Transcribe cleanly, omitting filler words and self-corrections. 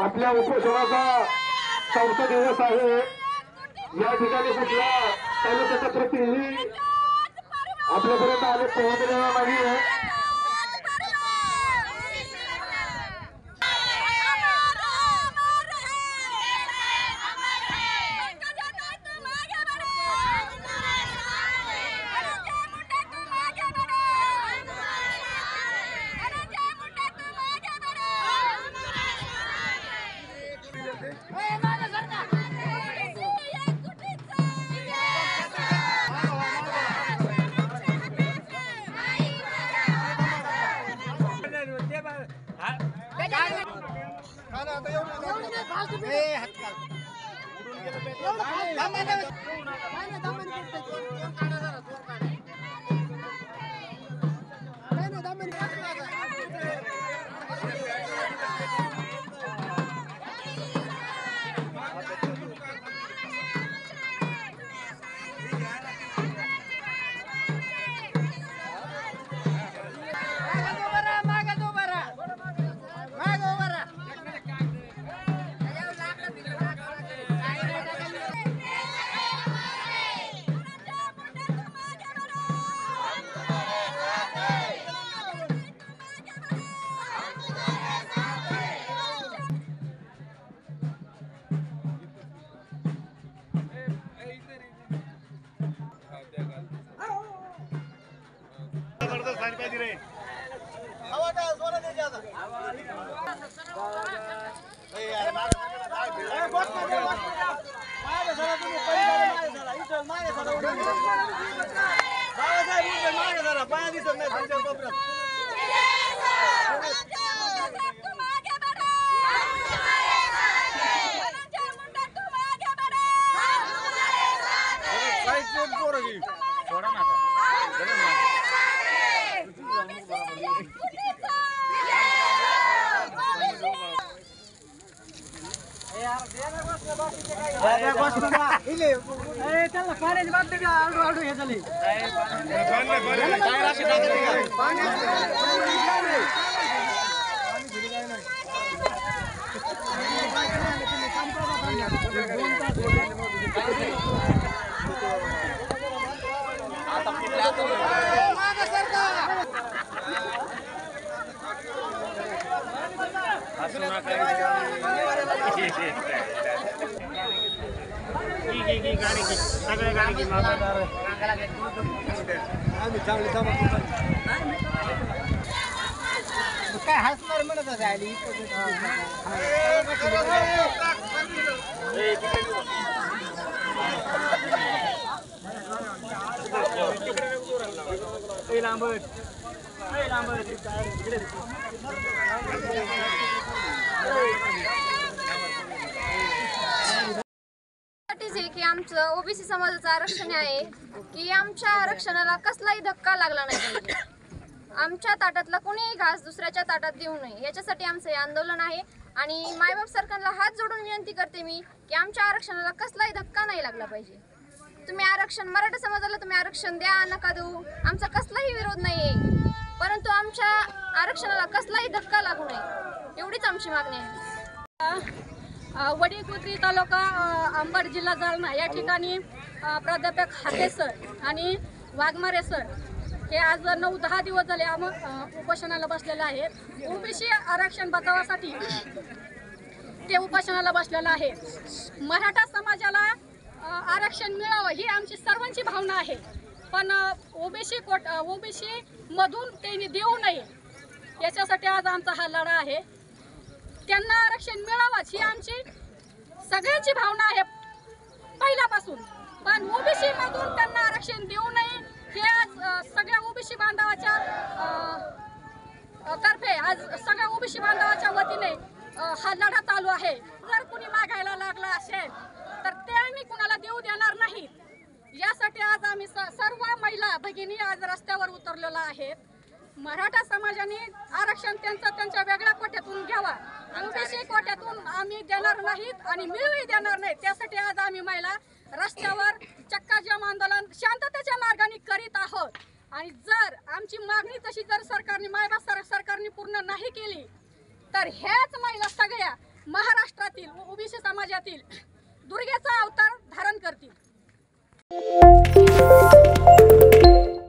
आपल्या उपोषणाचा 4था दिवस आहे। या ठिकाणी कुठला तालुक्याचा प्रतिनिधी आपल्यापर्यंत आले पोहोचलेला नाहीये। काय हसणार म्हणत आली की आमचं ओबीसी समाजाचं आरक्षण आहे की आमच्या आरक्षणाला कसलाही धक्का लागला नाही पाहिजे। आमच्या ताटातला कोणीही घास दुसऱ्याच्या ताटात देऊ नये याच्यासाठी आमचं हे आंदोलन आहे। आणि मायबाप सरकारला हात जोडून विनंती करते मी की आमच्या आरक्षणाला कसलाही धक्का नाही लागला पाहिजे। तुम्ही आरक्षण मराठा समाजाला तुम्ही आरक्षण द्या नका देऊ आमचा कसलाही विरोध नाही आहे, परंतु आमच्या आरक्षणाला कसलाही धक्का लागू नये एवढीच आमची मागणी आहे। वडीकुद्री तालुका अंबड जिल्हा जालना या ठिकाणी प्राध्यापक हाते सर आणि वाघमारे सर हे आज 9-10 दिवस झाले उपोषणाला बसलेले आहेत। ओबीसी आरक्षण बचावासाठी ते उपोषणाला बसलेलं आहे। मराठा समाजाला आरक्षण मिळावं ही आमची सर्वांची भावना आहे, पण ओबीसी मधून त्यांनी देऊ नये याच्यासाठी आज आमचा हा लढा आहे। त्यांना आरक्षण मिळावंच ही आमची सगळ्यांची भावना आहे पहिल्यापासून, पण ओबीसी मधून त्यांना आरक्षण देऊ नये हे आज सगळ्या ओबीसी बांधवाच्या तर्फे आज सगळ्या ओबीसी बांधवाच्या वतीने हा लढा चालू आहे। जर कुणी मागायला लागला असेल तर ते आम्ही कुणाला देऊ देणार नाही। यासाठी आज आम्ही सर्व महिला भगिनी आज रस्त्यावर उतरलेलो आहेत। मराठा समाजाने आरक्षण त्यांच्या वेगळ्या कोट्यातून घ्यावा, ओबीसी कोट्यातून आम्ही देणार नाहीत आणि मिळूही देणार नाही। त्यासाठी आज आम्ही महिला रस्त्यावर चक्का जाम शांततेच्या मार्गाने करीत आहोत आणि जर आमची मागणी तशी जर सरकारने मायबाप सरकारने पूर्ण नाही केली तर ह्याच महिला सगळ्या महाराष्ट्रातील ओबीसी समाजातील दुर्गेचा अवतार धारण करतील.